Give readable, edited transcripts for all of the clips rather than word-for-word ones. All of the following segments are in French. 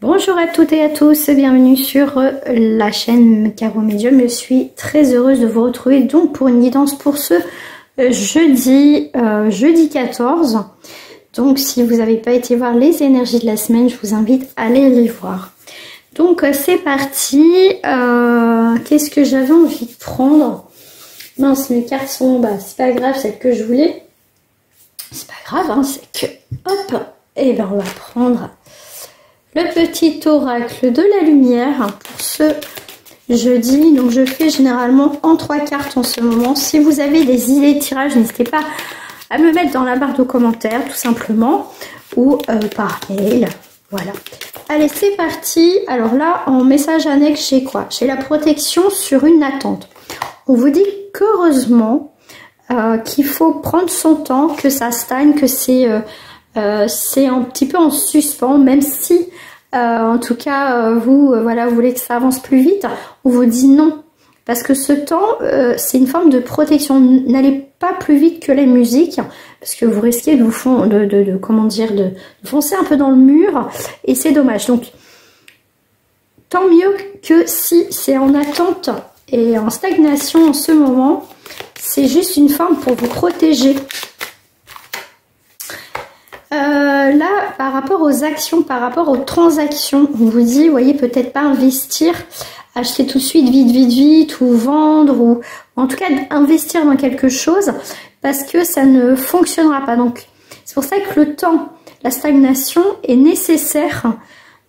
Bonjour à toutes et à tous, bienvenue sur la chaîne Caro Médium. Je suis très heureuse de vous retrouver donc pour une guidance pour ce jeudi 14. Donc si vous n'avez pas été voir les énergies de la semaine, je vous invite à aller les voir. Donc c'est parti. Qu'est-ce que j'avais envie de prendre? Mince, mes cartes sont en bas, c'est pas grave, celle que je voulais. C'est pas grave, hein, c'est que hop, et ben on va prendre le petit oracle de la lumière pour ce jeudi. Donc je fais généralement en 3 cartes en ce moment. Si vous avez des idées de tirage, n'hésitez pas à me mettre dans la barre de commentaires tout simplement ou par mail. Voilà. Allez, c'est parti. Alors là, en message annexe, j'ai quoi? J'ai la protection sur une attente. On vous dit qu'heureusement qu'il faut prendre son temps, que ça stagne, que c'est un petit peu en suspens, même si en tout cas vous voulez que ça avance plus vite. On vous dit non, parce que ce temps c'est une forme de protection. N'allez pas plus vite que la musique, parce que vous risquez de foncer un peu dans le mur et c'est dommage. Donc tant mieux que si c'est en attente et en stagnation en ce moment. C'est juste une forme pour vous protéger. Là, par rapport aux actions, par rapport aux transactions, on vous dit, vous voyez, peut-être pas investir, acheter tout de suite, vite, ou vendre, ou en tout cas investir dans quelque chose, parce que ça ne fonctionnera pas. Donc, c'est pour ça que le temps, la stagnation est nécessaire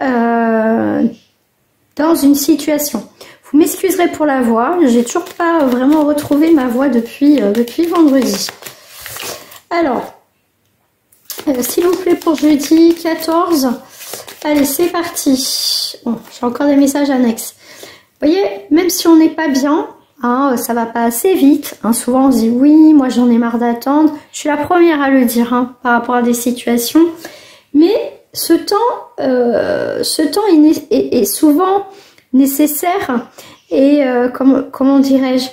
dans une situation. Vous m'excuserez pour la voix, j'ai toujours pas vraiment retrouvé ma voix depuis vendredi. Alors, s'il vous plaît pour jeudi 14, allez c'est parti. Bon, j'ai encore des messages annexes. Vous voyez, même si on n'est pas bien, hein, ça va pas assez vite. Hein, souvent on se dit oui, moi j'en ai marre d'attendre. Je suis la première à le dire par rapport à des situations. Mais ce temps est souvent nécessaire et comment dirais-je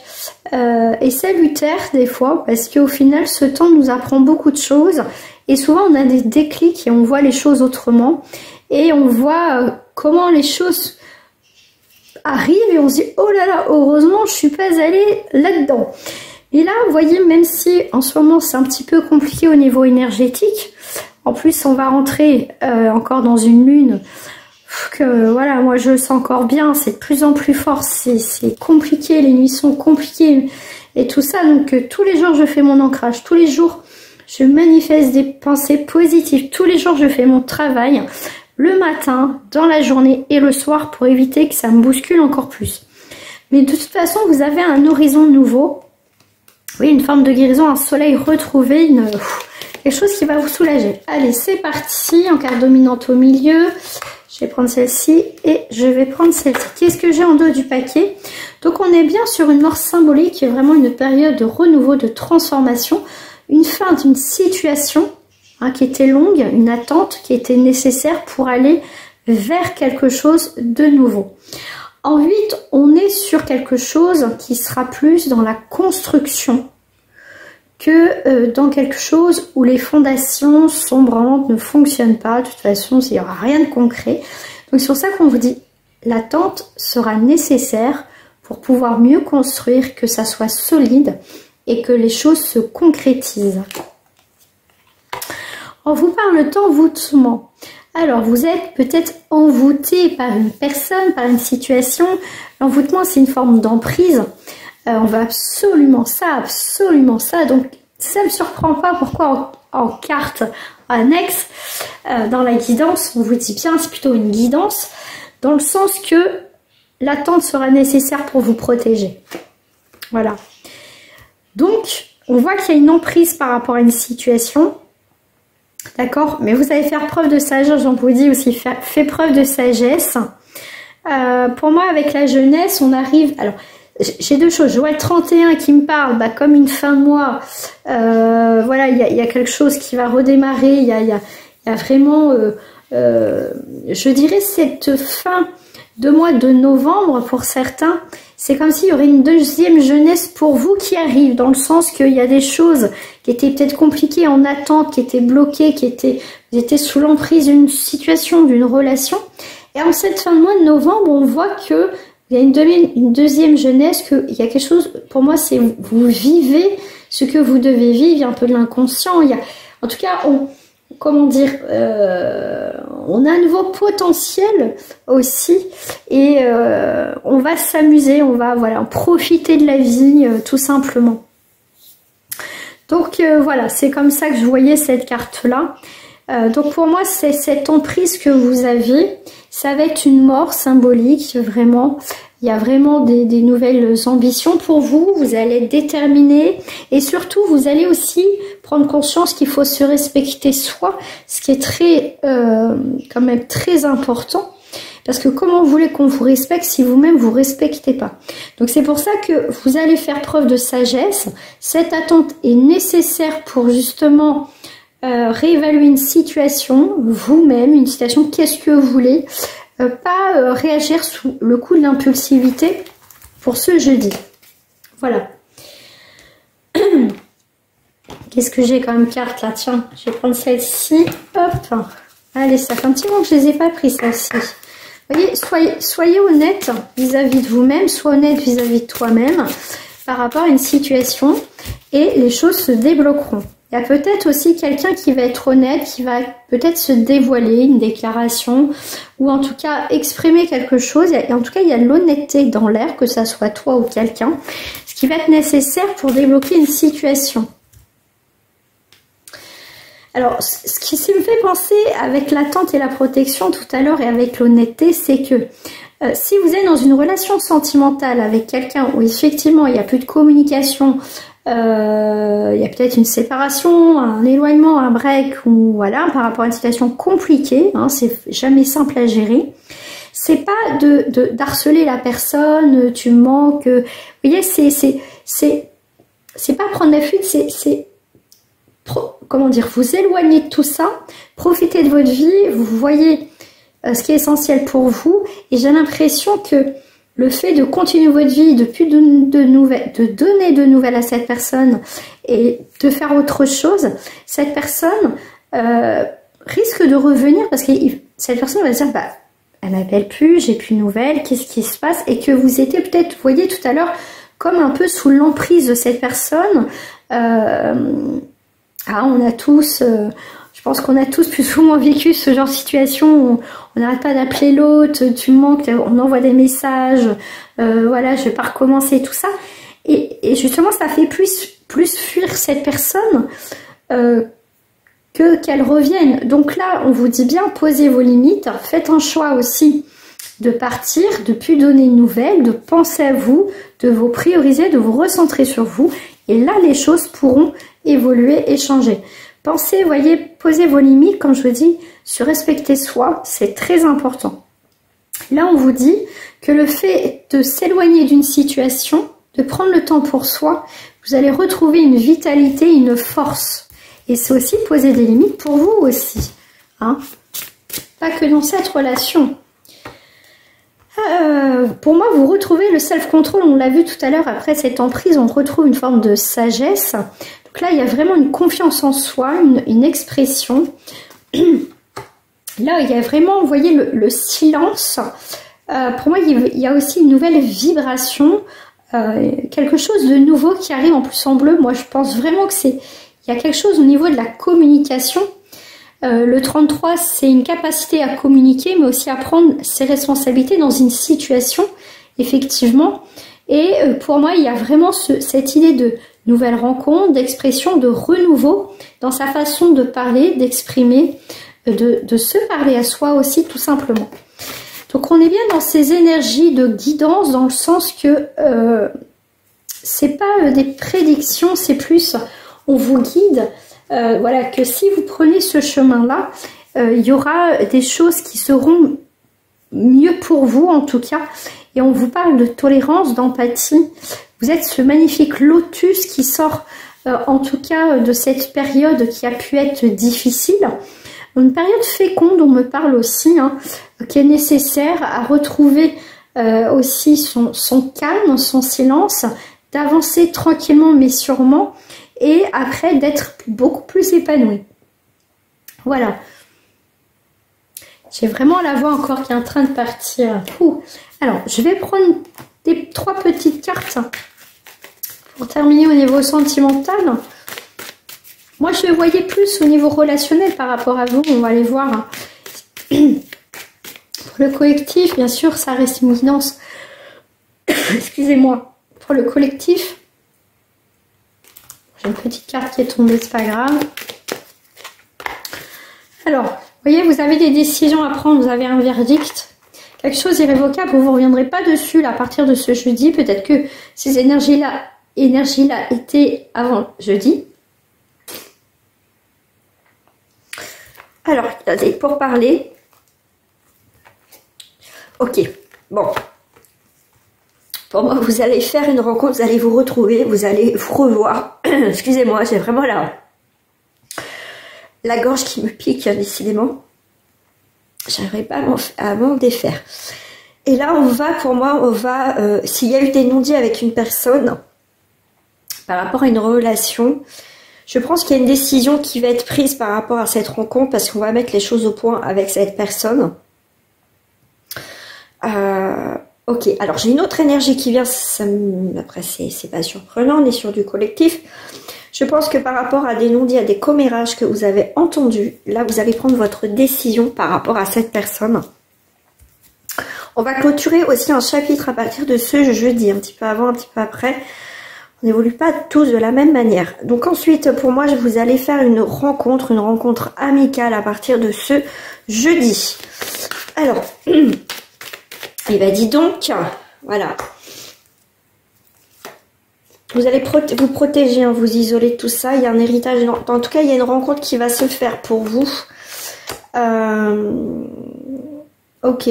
et salutaire des fois, parce qu'au final ce temps nous apprend beaucoup de choses et souvent on a des déclics et on voit les choses autrement et on voit comment les choses arrivent et on se dit oh là là, heureusement je suis pas allée là-dedans. Et là vous voyez, même si en ce moment c'est un petit peu compliqué au niveau énergétique, en plus on va rentrer encore dans une lune que voilà, moi je le sens encore bien, c'est de plus en plus fort, c'est compliqué, les nuits sont compliquées et tout ça. Donc tous les jours je fais mon ancrage, tous les jours je manifeste des pensées positives, tous les jours je fais mon travail, le matin, dans la journée et le soir, pour éviter que ça me bouscule encore plus. Mais de toute façon vous avez un horizon nouveau, oui, une forme de guérison, un soleil retrouvé, quelque chose qui va vous soulager. Allez, c'est parti, en carte dominante au milieu. Je vais prendre celle-ci et je vais prendre celle-ci. Qu'est-ce que j'ai en dos du paquet? Donc on est bien sur une mort symbolique, qui est vraiment une période de renouveau, de transformation, une fin d'une situation qui était longue, une attente qui était nécessaire pour aller vers quelque chose de nouveau. En 8, on est sur quelque chose qui sera plus dans la construction que dans quelque chose où les fondations sombrantes ne fonctionnent pas. De toute façon, il n'y aura rien de concret. Donc c'est pour ça qu'on vous dit, l'attente sera nécessaire pour pouvoir mieux construire, que ça soit solide et que les choses se concrétisent. On vous parle d'envoûtement. Alors, vous êtes peut-être envoûté par une personne, par une situation. L'envoûtement, c'est une forme d'emprise. On veut absolument ça, donc ça ne me surprend pas pourquoi en carte annexe, dans la guidance, on vous dit bien, c'est plutôt une guidance, dans le sens que l'attente sera nécessaire pour vous protéger. Voilà. Donc, on voit qu'il y a une emprise par rapport à une situation, d'accord, mais vous allez faire preuve de sagesse, j'en vous dis aussi, fait preuve de sagesse. Pour moi, avec la jeunesse, on arrive... Alors, j'ai deux choses. Je vois le 31 qui me parle comme une fin de mois. Voilà, il y a quelque chose qui va redémarrer. Il y a vraiment, je dirais, cette fin de mois de novembre pour certains. C'est comme s'il y aurait une deuxième jeunesse pour vous qui arrive, dans le sens qu'il y a des choses qui étaient peut-être compliquées en attente, qui étaient bloquées, vous étiez sous l'emprise d'une situation, d'une relation. Et en cette fin de mois de novembre, on voit que il y a une deuxième jeunesse, qu'il y a quelque chose, pour moi, c'est vous vivez ce que vous devez vivre, il y a un peu de l'inconscient, en tout cas, comment dire, on a un nouveau potentiel aussi, et on va s'amuser, on va profiter de la vie, tout simplement. Donc voilà, c'est comme ça que je voyais cette carte-là. Donc pour moi, c'est cette emprise que vous avez, ça va être une mort symbolique, vraiment. Il y a vraiment des nouvelles ambitions pour vous, vous allez être déterminé et surtout vous allez aussi prendre conscience qu'il faut se respecter soi, ce qui est très, quand même très important. Parce que comment vous voulez qu'on vous respecte si vous-même vous respectez pas? Donc c'est pour ça que vous allez faire preuve de sagesse. Cette attente est nécessaire pour justement réévaluer une situation, vous-même, une situation, qu'est-ce que vous voulez, pas réagir sous le coup de l'impulsivité pour ce jeudi. Voilà. Qu'est-ce que j'ai comme carte là? Tiens, je vais prendre celle-ci. Hop. Allez, ça fait un petit moment que je les ai pas pris, celle-ci. Vous voyez, soyez honnête vis-à-vis de vous-même, sois honnête vis-à-vis de toi-même par rapport à une situation et les choses se débloqueront. Il y a peut-être aussi quelqu'un qui va être honnête, qui va peut-être se dévoiler, une déclaration, ou en tout cas exprimer quelque chose. Et en tout cas, il y a de l'honnêteté dans l'air, que ça soit toi ou quelqu'un, ce qui va être nécessaire pour débloquer une situation. Alors, ce qui me fait penser avec l'attente et la protection tout à l'heure et avec l'honnêteté, c'est que si vous êtes dans une relation sentimentale avec quelqu'un où effectivement il n'y a plus de communication, il y a peut-être une séparation, un éloignement, un break, ou voilà, par rapport à une situation compliquée, hein, c'est jamais simple à gérer. C'est pas d'harceler la personne, tu me manques. Vous voyez, c'est pas prendre la fuite, c'est comment dire, vous éloigner de tout ça, profitez de votre vie, vous voyez ce qui est essentiel pour vous, et j'ai l'impression que le fait de continuer votre vie, de plus de nouvelles, de donner de nouvelles à cette personne et de faire autre chose, cette personne risque de revenir parce que cette personne va se dire bah elle m'appelle plus, j'ai plus de nouvelles, qu'est-ce qui se passe? Et que vous étiez peut-être, vous voyez tout à l'heure, comme un peu sous l'emprise de cette personne. On a tous, je pense qu'on a tous plus ou moins vécu ce genre de situation où on n'arrête pas d'appeler l'autre, tu me manques, on envoie des messages, voilà, je vais pas recommencer tout ça. Et justement, ça fait plus fuir cette personne qu'elle revienne. Donc là, on vous dit bien, posez vos limites, faites un choix aussi de partir, de plus donner de nouvelles, de penser à vous, de vous prioriser, de vous recentrer sur vous. Et là, les choses pourront évoluer et changer. Pensez, voyez, posez vos limites, comme je vous dis, se respecter soi, c'est très important. Là, on vous dit que le fait de s'éloigner d'une situation, de prendre le temps pour soi, vous allez retrouver une vitalité, une force. Et c'est aussi poser des limites pour vous aussi. Hein? Pas que dans cette relation. Pour moi, vous retrouvez le self-control, on l'a vu tout à l'heure, après cette emprise, on retrouve une forme de sagesse. Donc là, il y a vraiment une confiance en soi, une expression. Là, il y a vraiment, vous voyez, le silence. Pour moi, il y a aussi une nouvelle vibration, quelque chose de nouveau qui arrive en plus en bleu. Moi, je pense vraiment que il y a quelque chose au niveau de la communication. Le 33, c'est une capacité à communiquer, mais aussi à prendre ses responsabilités dans une situation, effectivement. Et pour moi, il y a vraiment cette idée de nouvelle rencontre, d'expression, de renouveau dans sa façon de parler, d'exprimer, de se parler à soi aussi, tout simplement. Donc, on est bien dans ces énergies de guidance, dans le sens que c'est pas des prédictions, c'est plus on vous guide. Voilà, que si vous prenez ce chemin-là, il y aura des choses qui seront mieux pour vous, en tout cas. Et on vous parle de tolérance, d'empathie. Vous êtes ce magnifique lotus qui sort, en tout cas, de cette période qui a pu être difficile. Une période féconde, on me parle aussi, hein, qui est nécessaire à retrouver aussi son calme, son silence, d'avancer tranquillement mais sûrement, et après d'être beaucoup plus épanoui. Voilà. j'ai vraiment la voix encore qui est en train de partir. Ouh. Alors, je vais prendre des 3 petites cartes pour terminer au niveau sentimental. Moi, je voyais plus au niveau relationnel par rapport à vous. On va aller voir. Pour le collectif, bien sûr, ça reste une guidance. Excusez-moi. Pour le collectif, j'ai une petite carte qui est tombée, c'est pas grave. Alors, vous voyez, vous avez des décisions à prendre, vous avez un verdict. Quelque chose irrévocable, vous ne reviendrez pas dessus là, à partir de ce jeudi. Peut-être que ces énergies-là étaient avant jeudi. Alors, pour parler. Ok, bon. Pour moi, vous allez faire une rencontre, vous allez vous retrouver, vous allez vous revoir. Excusez-moi, j'ai vraiment la gorge qui me pique, décidément. J'arriverai pas à m'en défaire. Et là, pour moi, s'il y a eu des non-dits avec une personne, par rapport à une relation, je pense qu'il y a une décision qui va être prise par rapport à cette rencontre, parce qu'on va mettre les choses au point avec cette personne. Ok, alors j'ai une autre énergie qui vient, après c'est pas surprenant, on est sur du collectif. Je pense que par rapport à des non-dits, à des commérages que vous avez entendus, là vous allez prendre votre décision par rapport à cette personne. On va clôturer aussi un chapitre à partir de ce jeudi, un petit peu avant, un petit peu après. On n'évolue pas tous de la même manière. Donc ensuite, pour moi, vous allez faire une rencontre amicale à partir de ce jeudi. Alors, et ben dis donc, voilà. Vous allez vous protéger, hein, vous isoler de tout ça. Il y a un héritage. En tout cas, il y a une rencontre qui va se faire pour vous. Ok.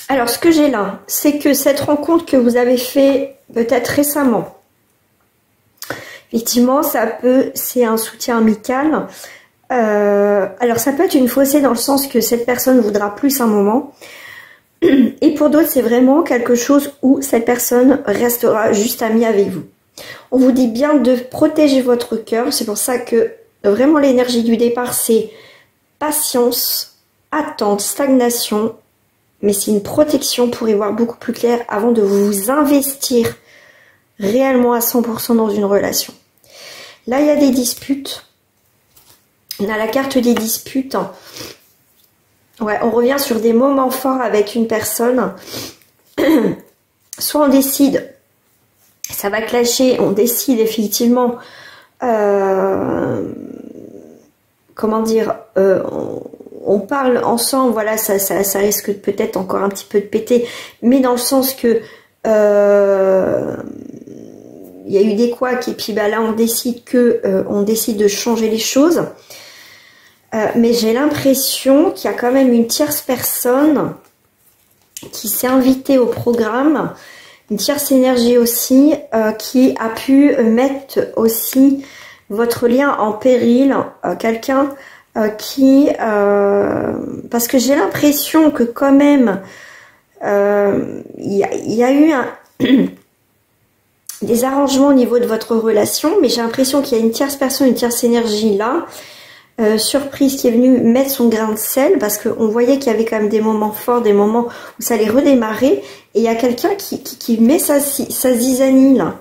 Alors, ce que j'ai là, c'est que cette rencontre que vous avez fait peut-être récemment, effectivement, c'est un soutien amical. Alors, ça peut être une faussée dans le sens que cette personne voudra plus un moment. Et pour d'autres, c'est vraiment quelque chose où cette personne restera juste amie avec vous. On vous dit bien de protéger votre cœur. C'est pour ça que vraiment l'énergie du départ, c'est patience, attente, stagnation. Mais c'est une protection pour y voir beaucoup plus clair avant de vous investir réellement à 100% dans une relation. Là, il y a des disputes. On a la carte des disputes. Ouais, on revient sur des moments forts avec une personne. Soit on décide, ça va clasher, on décide effectivement, comment dire, on parle ensemble, voilà, ça risque peut-être encore un petit peu de péter, mais dans le sens que il y a eu des couacs et puis bah là on décide de changer les choses. Mais j'ai l'impression qu'il y a quand même une tierce personne qui s'est invitée au programme, une tierce énergie aussi, qui a pu mettre aussi votre lien en péril, quelqu'un qui... parce que j'ai l'impression que quand même, il y a eu des arrangements au niveau de votre relation, mais j'ai l'impression qu'il y a une tierce personne, une tierce énergie là, surprise qui est venue mettre son grain de sel parce qu'on voyait qu'il y avait quand même des moments forts, des moments où ça allait redémarrer et il y a quelqu'un qui met sa zizanie là.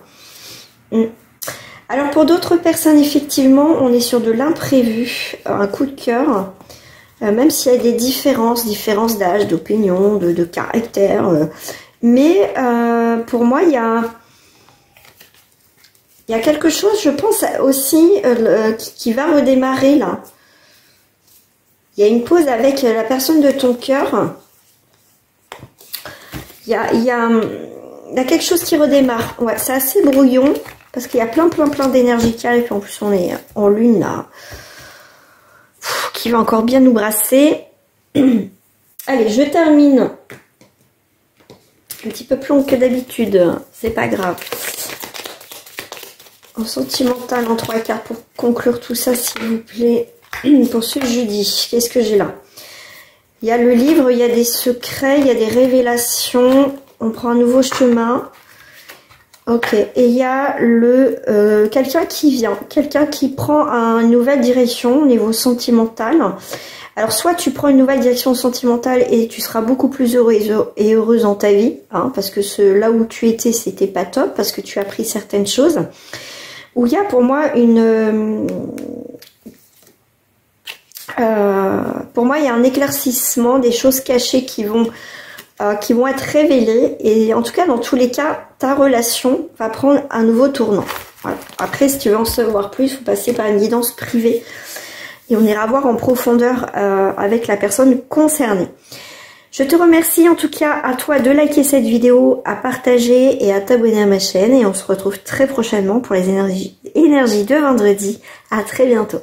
Alors pour d'autres personnes effectivement on est sur de l'imprévu, un coup de cœur, même s'il y a des différences d'âge, d'opinion, de caractère, mais pour moi il y a quelque chose, je pense aussi, qui va redémarrer là. Il y a une pause avec la personne de ton cœur. Il y a quelque chose qui redémarre. Ouais, c'est assez brouillon parce qu'il y a plein d'énergie qui arrive. En plus, on est en lune là, qui va encore bien nous brasser. Allez, je termine. Un petit peu plus long que d'habitude. C'est pas grave. En sentimental, en 3 cartes pour conclure tout ça, s'il vous plaît. Pour ce jeudi, qu'est-ce que j'ai là? Il y a le livre, il y a des secrets, il y a des révélations. On prend un nouveau chemin. Ok, et il y a le quelqu'un qui vient, quelqu'un qui prend une nouvelle direction au niveau sentimental. Alors soit tu prends une nouvelle direction sentimentale et tu seras beaucoup plus heureuse dans ta vie, hein, parce que là où tu étais, c'était pas top, parce que tu as appris certaines choses. Ou il y a pour moi pour moi il y a un éclaircissement, des choses cachées qui vont être révélées, et en tout cas dans tous les cas ta relation va prendre un nouveau tournant. Voilà. Après si tu veux en savoir plus, il faut passer par une guidance privée et on ira voir en profondeur avec la personne concernée. Je te remercie en tout cas à toi de liker cette vidéo, à partager et à t'abonner à ma chaîne, et on se retrouve très prochainement pour les énergies de vendredi. À très bientôt.